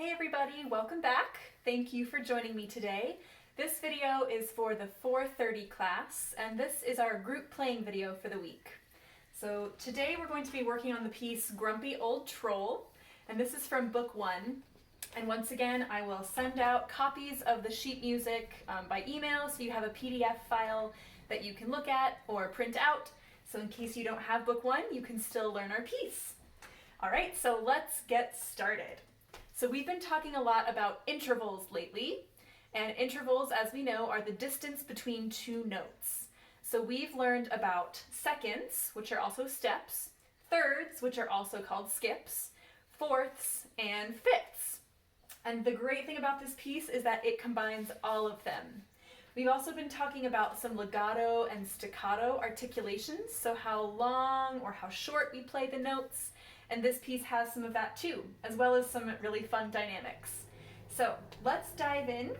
Hey everybody, welcome back. Thank you for joining me today. This video is for the 4:30 class, and this is our group playing video for the week. So today we're going to be working on the piece Grumpy Old Troll, and this is from book 1. And once again, I will send out copies of the sheet music by email, so you have a PDF file that you can look at or print out. So in case you don't have book 1, you can still learn our piece. All right, so let's get started. So we've been talking a lot about intervals lately, and intervals, as we know, are the distance between two notes. So we've learned about seconds, which are also steps, thirds, which are also called skips, fourths, and fifths. And the great thing about this piece is that it combines all of them. We've also been talking about some legato and staccato articulations, so how long or how short we play the notes, and this piece has some of that too, as well as some really fun dynamics. So let's dive in.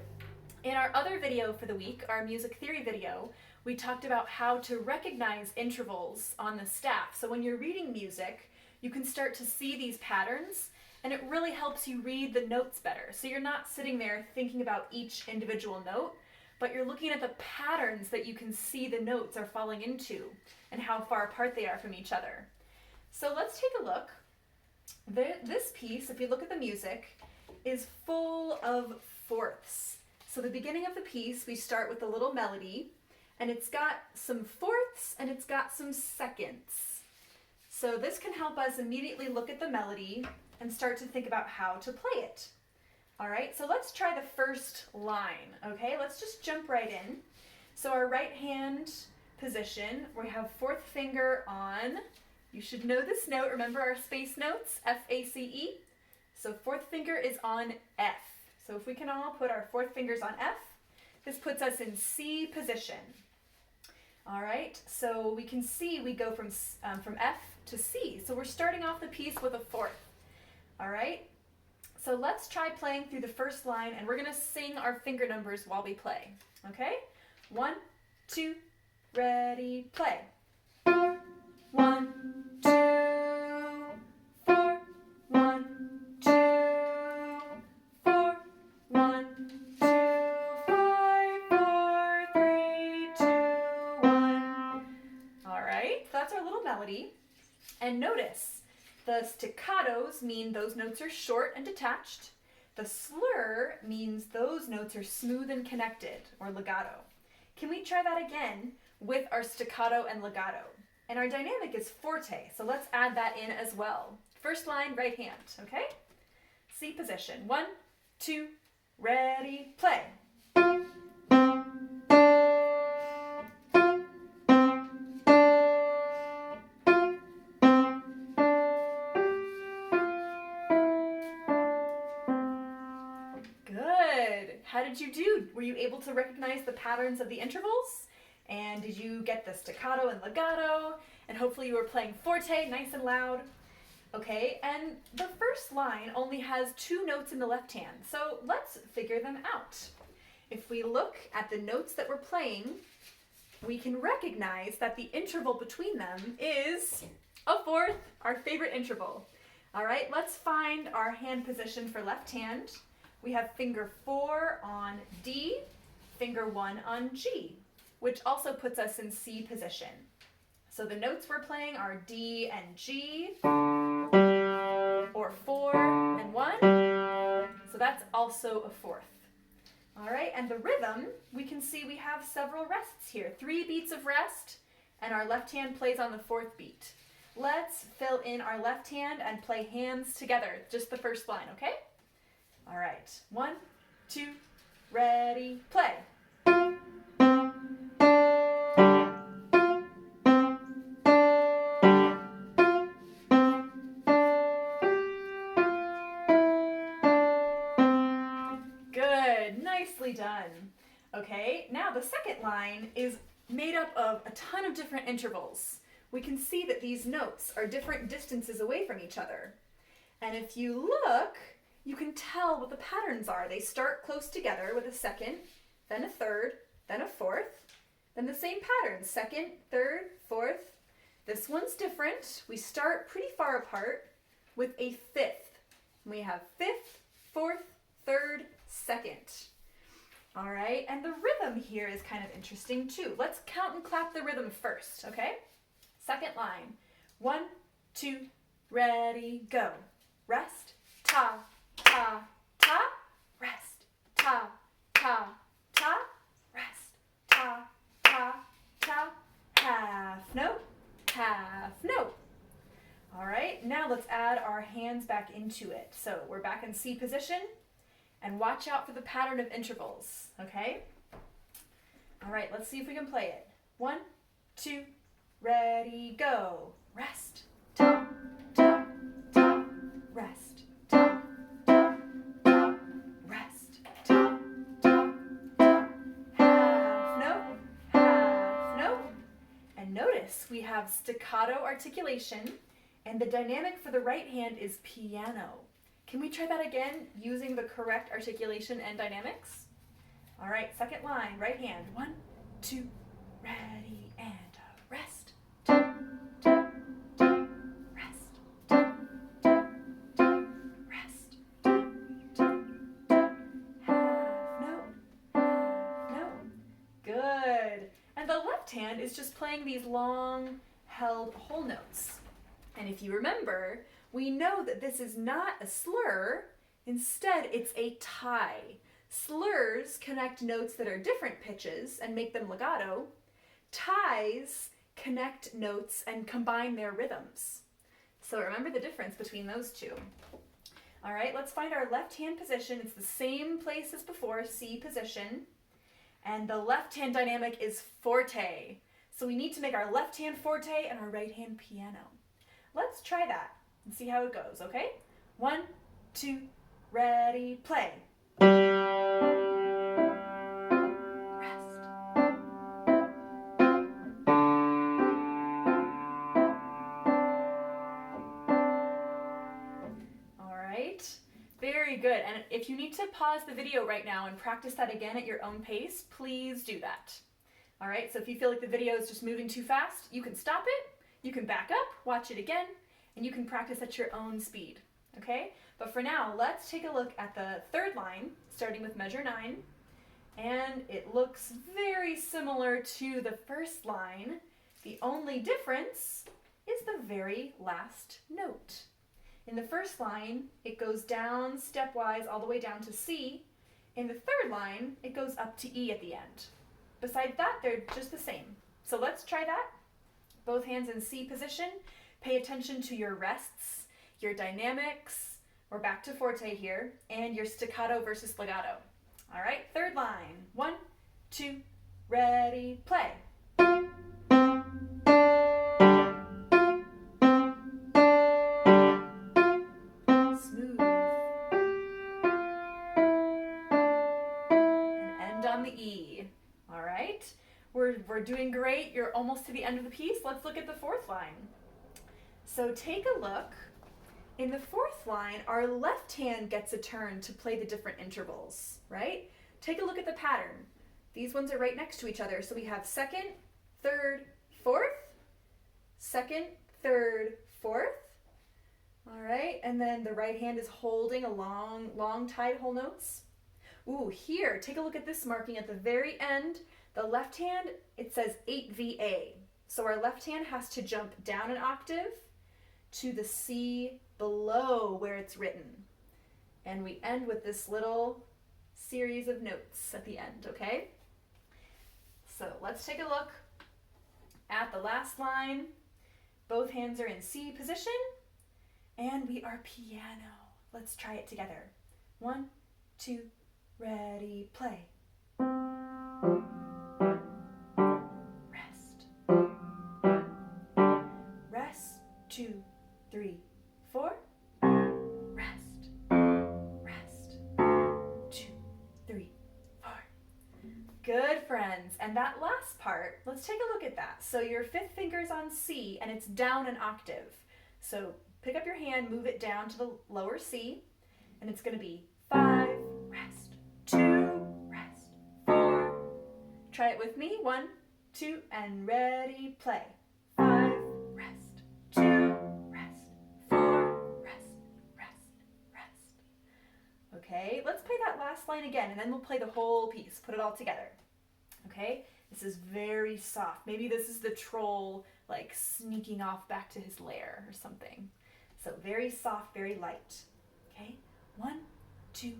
In our other video for the week, our music theory video, we talked about how to recognize intervals on the staff. So when you're reading music, you can start to see these patterns, and it really helps you read the notes better. So you're not sitting there thinking about each individual note, but you're looking at the patterns that you can see the notes are falling into and how far apart they are from each other. So let's take a look. This piece, if you look at the music, is full of fourths. So the beginning of the piece, we start with a little melody, and it's got some fourths and it's got some seconds. So this can help us immediately look at the melody and start to think about how to play it. All right, so let's try the first line, okay? Let's just jump right in. So our right hand position, we have fourth finger on, you should know this note, remember our space notes, F-A-C-E? So fourth finger is on F. So if we can all put our fourth fingers on F, this puts us in C position. All right, so we can see we go from F to C. So we're starting off the piece with a fourth. All right, so let's try playing through the first line, and we're gonna sing our finger numbers while we play, okay? 1, 2, ready, play. 1, 2, 4, 1, 2, 4, 1, 2, 5, 4, 3, 2, 1. All right, so that's our little melody. And notice, the staccatos mean those notes are short and detached. The slur means those notes are smooth and connected, or legato. Can we try that again with our staccato and legato? And our dynamic is forte, so let's add that in as well. First line, right hand, okay? C position. 1, 2, ready, play. Good. How did you do? Were you able to recognize the patterns of the intervals? And did you get the staccato and legato? And hopefully you were playing forte, nice and loud. Okay, and the first line only has 2 notes in the left hand, so let's figure them out. If we look at the notes that we're playing, we can recognize that the interval between them is a fourth, our favorite interval. All right, let's find our hand position for left hand. We have finger 4 on D, finger 1 on G, which also puts us in C position. So the notes we're playing are D and G, or 4 and 1, so that's also a fourth. All right, and the rhythm, we can see we have several rests here, 3 beats of rest, and our left hand plays on the 4th beat. Let's fill in our left hand and play hands together, just the first line, okay? All right, 1, 2, ready, play. Good, nicely done. Okay, now the second line is made up of a ton of different intervals. We can see that these notes are different distances away from each other. And if you look, you can tell what the patterns are. They start close together with a second, then a third, then a fourth, then the same pattern, second, third, fourth. This one's different. We start pretty far apart with a fifth. We have fifth, fourth, third, second. All right, and the rhythm here is kind of interesting too. Let's count and clap the rhythm first, okay? Second line. 1, 2, ready, go. Rest, ta, ta, ta, rest, ta, ta, ta, rest, ta, ta, ta, half note, half note. All right, now let's add our hands back into it. So we're back in C position, and watch out for the pattern of intervals, okay? All right, let's see if we can play it. 1, 2, ready, go. Rest, ta, ta, ta, rest, ta, ta, ta, rest, ta, ta, ta, half note, and notice we have staccato articulation, and the dynamic for the right hand is piano. Can we try that again using the correct articulation and dynamics? All right, second line, right hand. 1, 2, ready, and rest. Ta, ta, ta, rest. Ta, ta, ta, rest. Ta, ta, ta, half note. Good. And the left hand is just playing these long held whole notes. And if you remember, we know that this is not a slur. Instead, it's a tie. Slurs connect notes that are different pitches and make them legato. Ties connect notes and combine their rhythms. So remember the difference between those two. All right, let's find our left hand position. It's the same place as before, C position. And the left hand dynamic is forte. So we need to make our left hand forte and our right hand piano. Let's try that and see how it goes, okay? 1, 2, ready, play. Rest. All right, very good. And if you need to pause the video right now and practice that again at your own pace, please do that. All right, so if you feel like the video is just moving too fast, you can stop it. You can back up, watch it again, and you can practice at your own speed, okay? But for now, let's take a look at the third line, starting with measure 9, and it looks very similar to the first line. The only difference is the very last note. In the first line, it goes down stepwise all the way down to C. In the third line, it goes up to E at the end. Besides that, they're just the same. So let's try that. Both hands in C position. Pay attention to your rests, your dynamics, we're back to forte here, and your staccato versus legato. All right, third line. 1, 2, ready, play. Smooth. And end on the E. All right, we're doing great. You're almost to the end of the piece. Let's look at the fourth line. So take a look. In the fourth line, our left hand gets a turn to play the different intervals, right? Take a look at the pattern. These ones are right next to each other. So we have second, third, fourth, second, third, fourth. All right, and then the right hand is holding a long tied whole notes. Ooh, here, take a look at this marking at the very end. The left hand, it says 8VA. So our left hand has to jump down an octave to the C below where it's written. And we end with this little series of notes at the end, okay? So let's take a look at the last line. Both hands are in C position, and we are piano. Let's try it together. 1, 2, ready, play. Rest. Rest, 2, 3, 4. Rest. Rest. 2, 3, 4. Good, friends. And that last part, let's take a look at that. So your fifth finger's on C, and it's down an octave. So pick up your hand, move it down to the lower C, and it's going to be 5, rest, 2, rest, 4. Try it with me. 1, 2, and ready, play. 5, rest, 2, rest, 4, rest, rest, rest. Okay, let's play that last line again, and then we'll play the whole piece, put it all together. Okay, this is very soft. Maybe this is the troll like sneaking off back to his lair or something. So very soft, very light. Okay, 1, 2,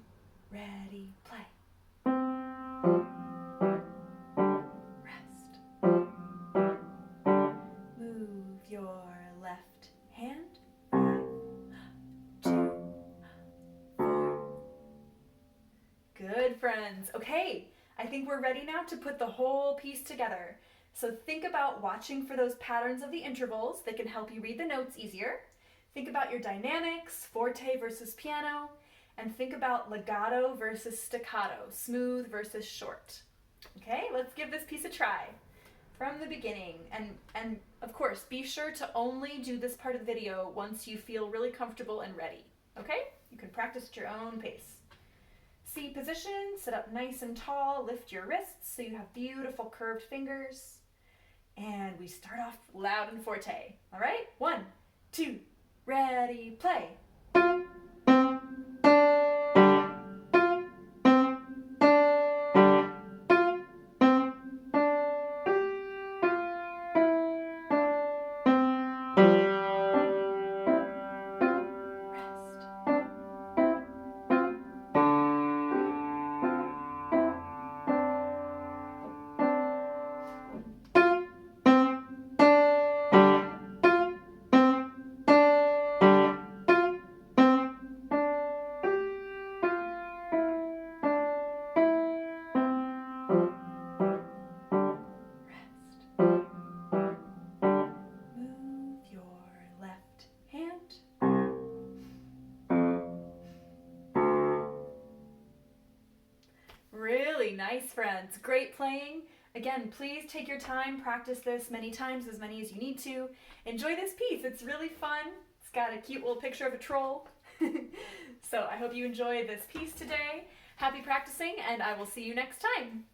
ready, play. Rest. Move your left hand. 5, 2, 4. Good, friends. Okay, I think we're ready now to put the whole piece together. So think about watching for those patterns of the intervals that can help you read the notes easier. Think about your dynamics, forte versus piano, and think about legato versus staccato, smooth versus short. Okay, let's give this piece a try from the beginning. And of course, be sure to only do this part of the video once you feel really comfortable and ready. Okay? You can practice at your own pace. C position, sit up nice and tall, lift your wrists so you have beautiful curved fingers. And we start off loud and forte. All right? 1, 2, ready, play. Really nice, friends. Great playing. Again, please take your time, practice this many times, as many as you need to. Enjoy this piece. It's really fun. It's got a cute little picture of a troll. So I hope you enjoyed this piece today. Happy practicing, and I will see you next time.